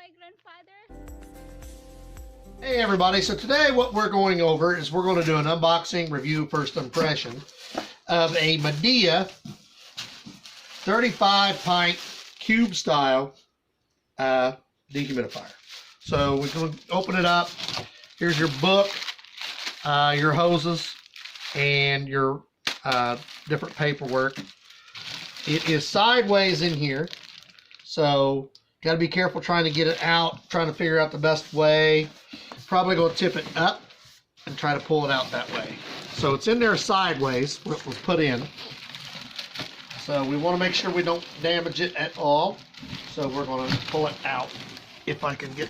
my grandfather. Hey everybody, so today what we're going over is we're going to do an unboxing review first impression of a Medea 35 pint cube style dehumidifier. So we're going to open it up. Here's your book, your hoses, and your different paperwork. It is sideways in here, so got to be careful trying to get it out, trying to figure out the best way. Probably going to tip it up and try to pull it out that way. So it's in there sideways, what was put in. So we want to make sure we don't damage it at all. So we're going to pull it out if I can get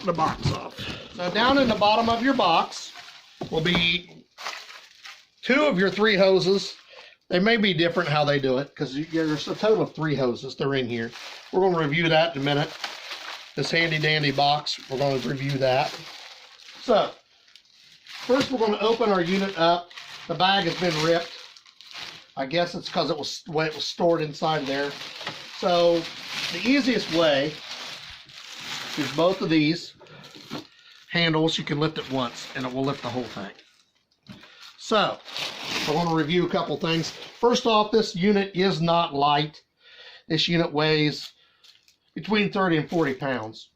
the box off. So down in the bottom of your box will be 2 of your 3 hoses. They may be different how they do it because there's a total of 3 hoses. They're in here. We're going to review that in a minute. This handy dandy box, we're going to review that. So first we're going to open our unit up. The bag has been ripped. I guess it's because it was the way it was stored inside there. So the easiest way is both of these handles. You can lift it once and it will lift the whole thing. So I want to review a couple things. First off, this unit is not light. This unit weighs between 30 and 40 pounds.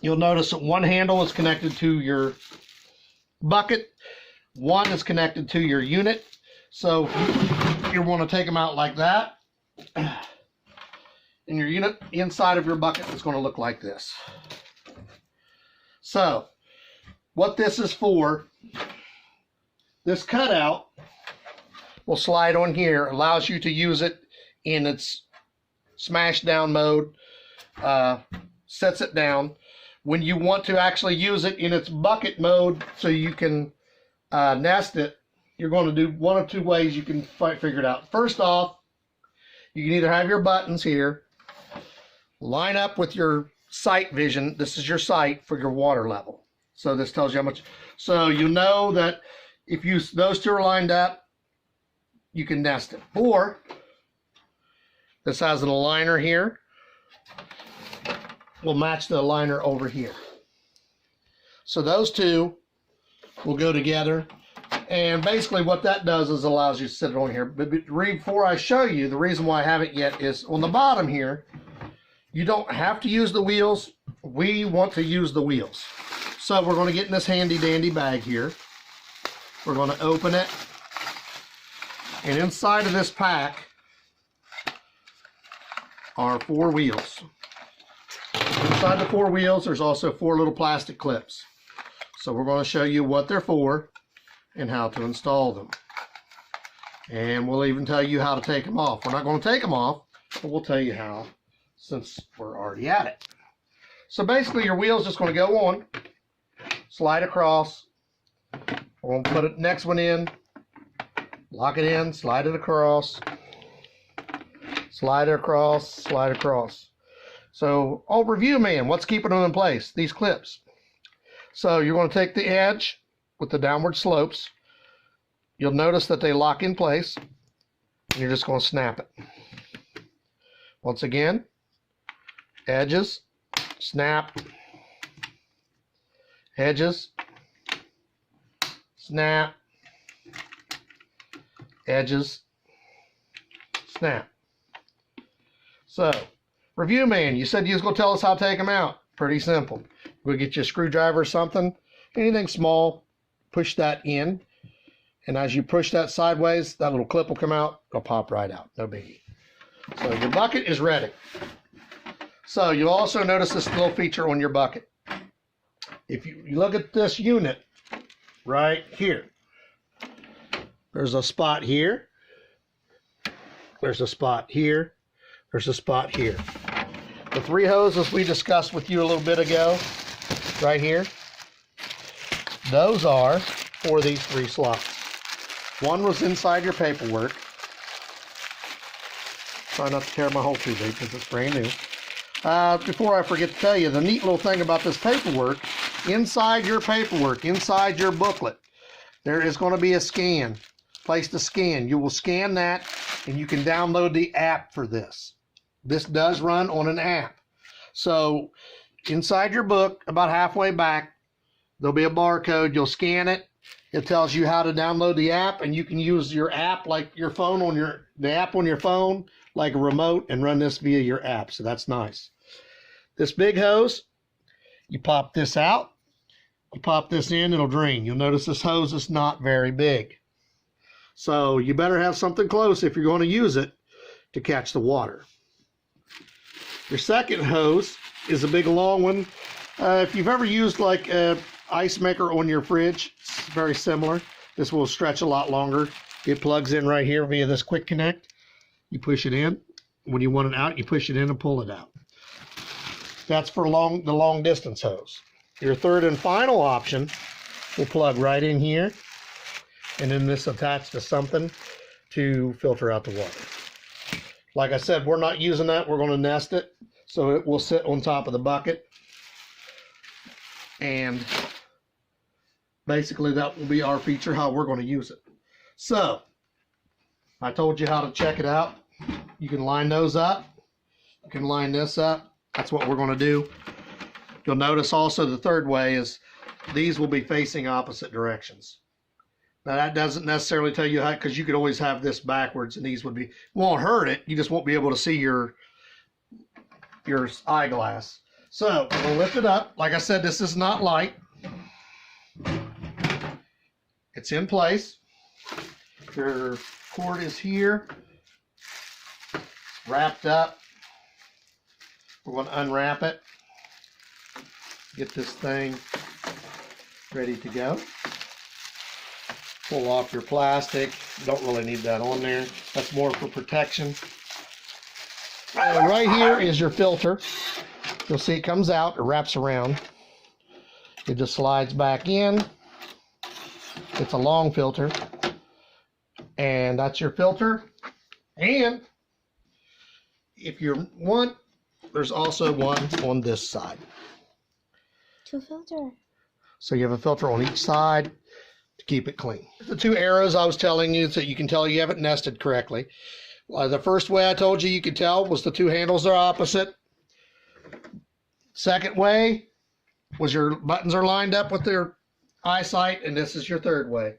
You'll notice that one handle is connected to your bucket, one is connected to your unit. So you want to take them out like that, and your unit inside of your bucket is going to look like this. So what this is for, this cutout will slide on here, allows you to use it in its smash down mode. Sets it down. When you want to actually use it in its bucket mode so you can nest it, you're going to do one of 2 ways you can figure it out. First off, you can either have your buttons here line up with your sight vision. This is your sight for your water level. So this tells you how much. So you know that if those 2 are lined up, you can nest it. Or this has an aligner here. Will match the aligner over here. So those 2 will go together, and basically what that does is allows you to sit it on here. But before I show you, the reason why I haven't yet is on the bottom here, you don't have to use the wheels. We want to use the wheels. So we're going to get in this handy dandy bag here. We're going to open it, and inside of this pack are 4 wheels. Inside the 4 wheels, there's also 4 little plastic clips. So we're going to show you what they're for and how to install them. And we'll even tell you how to take them off. We're not going to take them off, but we'll tell you how since we're already at it. So basically your wheel's just going to go on, slide across. We're going to put the next one in, lock it in, slide it across, slide it across, slide across. So I'll review, man, what's keeping them in place? These clips. So you're going to take the edge with the downward slopes. You'll notice that they lock in place, and you're just going to snap it. Once again, edges, snap, edges, snap, edges, snap. So review, man, you said you was going to tell us how to take them out. Pretty simple. We'll get you a screwdriver or something, anything small, push that in, and as you push that sideways, that little clip will come out. It'll pop right out. No biggie. So your bucket is ready. So you'll also notice this little feature on your bucket. If you look at this unit right here, there's a spot here, there's a spot here, there's a spot here. The 3 hoses we discussed with you a little bit ago, right here, those are for these 3 slots. One was inside your paperwork. Try not to tear my hole too big because it's brand new. Before I forget to tell you, the neat little thing about this paperwork, inside your paperwork, inside your booklet, there is going to be a scan, place to scan. You will scan that, and you can download the app for this. This does run on an app. So inside your book, about halfway back, there'll be a barcode. You'll scan it. It tells you how to download the app, and you can use your app like your phone on the app on your phone like a remote and run this via your app. So that's nice. This big hose, you pop this out, you pop this in, it'll drain. You'll notice this hose is not very big. So you better have something close if you're going to use it to catch the water. Your second hose is a big long one. If you've ever used like a ice maker on your fridge, it's very similar. This will stretch a lot longer. It plugs in right here via this quick connect. You push it in. When you want it out, you push it in and pull it out. That's for the long distance hose. Your third and final option will plug right in here, and then this attached to something to filter out the water. Like I said, we're not using that. We're going to nest it, so it will sit on top of the bucket. And basically that will be our feature, how we're going to use it. So I told you how to check it out. You can line those up. You can line this up. That's what we're going to do. You'll notice also the third way is these will be facing opposite directions. Now that doesn't necessarily tell you how, because you could always have this backwards and these would be, won't hurt it. You just won't be able to see your eyeglass. So we'll lift it up. Like I said, this is not light. It's in place. Your cord is here, wrapped up. We're going to unwrap it, get this thing ready to go. Pull off your plastic. Don't really need that on there. That's more for protection. Right here is your filter. You'll see it comes out, it wraps around. It just slides back in. It's a long filter. And that's your filter. And if you want, there's also one on this side. Two filters. So you have a filter on each side to keep it clean. The two arrows I was telling you, so you can tell you haven't nested correctly. The first way I told you could tell was the two handles are opposite. Second way was your buttons are lined up with their eyesight, and this is your third way.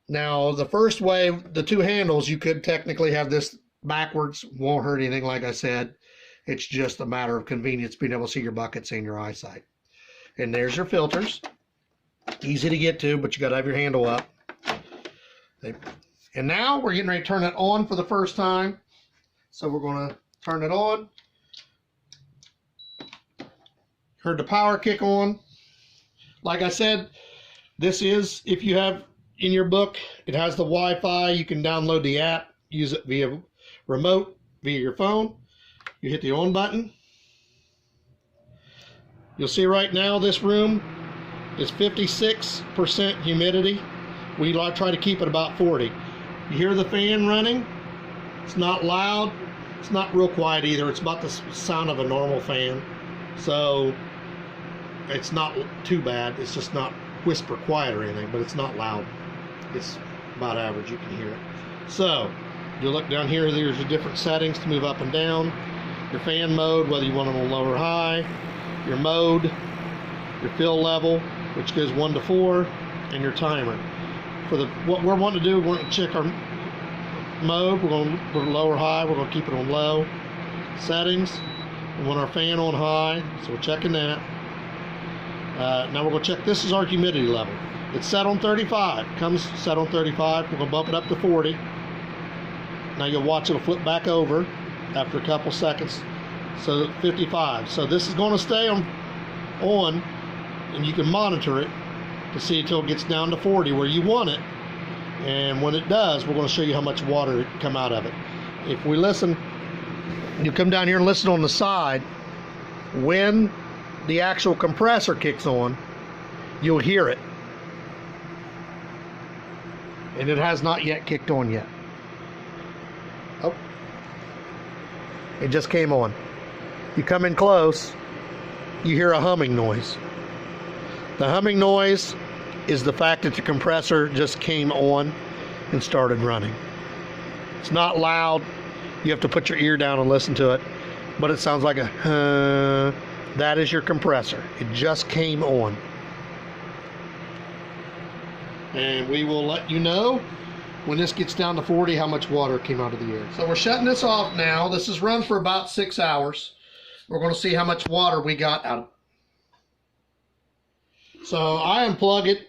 Now, the first way, the two handles, you could technically have this backwards, won't hurt anything, like I said. It's just a matter of convenience being able to see your buckets and your eyesight. And there's your filters. Easy to get to, but you got to have your handle up. And now we're getting ready to turn it on for the first time. So we're going to turn it on. Heard the power kick on. Like I said, this is, if you have in your book, it has the Wi-Fi. You can download the app, use it via remote, via your phone. You hit the on button. You'll see right now this room is 56% humidity. We try to keep it about 40. You hear the fan running. It's not loud. It's not real quiet either. It's about the sound of a normal fan. So it's not too bad. It's just not whisper quiet or anything, but it's not loud. It's about average. You can hear it. So you look down here, there's your different settings to move up and down. Your fan mode, whether you want them on low or high. Your mode, your fill level, which goes 1 to 4, and your timer. For what we're wanting to do, we're going to check our mode. We're going to put it low or high. We're going to keep it on low. Settings, we want our fan on high, so we're checking that. Now we're going to check, this is our humidity level. It's set on 35. Comes set on 35. We're going to bump it up to 40. Now you'll watch it'll flip back over after a couple seconds. So 55. So this is going to stay on, and you can monitor it to see until it gets down to 40 where you want it. And when it does, we're going to show you how much water come out of it. If we listen, you come down here and listen on the side, when the actual compressor kicks on, you'll hear it. And it has not yet kicked on yet. Oh, it just came on. You come in close, you hear a humming noise. The humming noise is the fact that the compressor just came on and started running. It's not loud. You have to put your ear down and listen to it. but it sounds like a that is your compressor. It just came on. And we will let you know when this gets down to 40 how much water came out of the air. So we're shutting this off now. This is run for about 6 hours. We're going to see how much water we got out of it. So I unplug it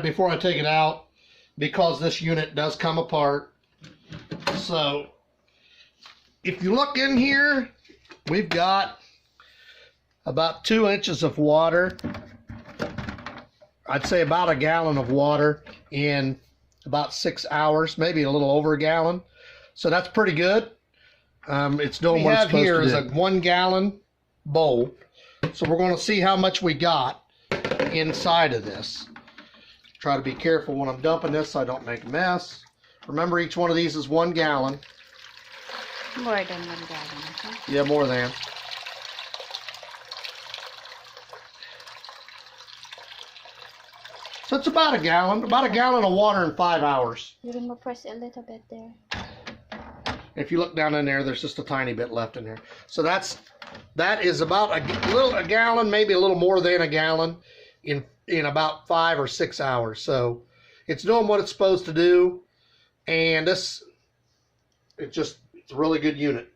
before I take it out because this unit does come apart. So if you look in here, we've got about 2 inches of water. I'd say about a gallon of water in about 6 hours, maybe a little over a gallon. So that's pretty good. It's doing what it's supposed to do. What we have here is a 1 gallon bowl. So we're going to see how much we got inside of this. Try to be careful when I'm dumping this so I don't make a mess. Remember, each one of these is 1 gallon. More than 1 gallon, okay? Yeah, more than. So it's about a gallon of water in 5 hours. You can press a little bit there. If you look down in there, there's just a tiny bit left in there. So that is about a gallon, maybe a little more than a gallon in about 5 or 6 hours. So it's doing what it's supposed to do, and it's a really good unit.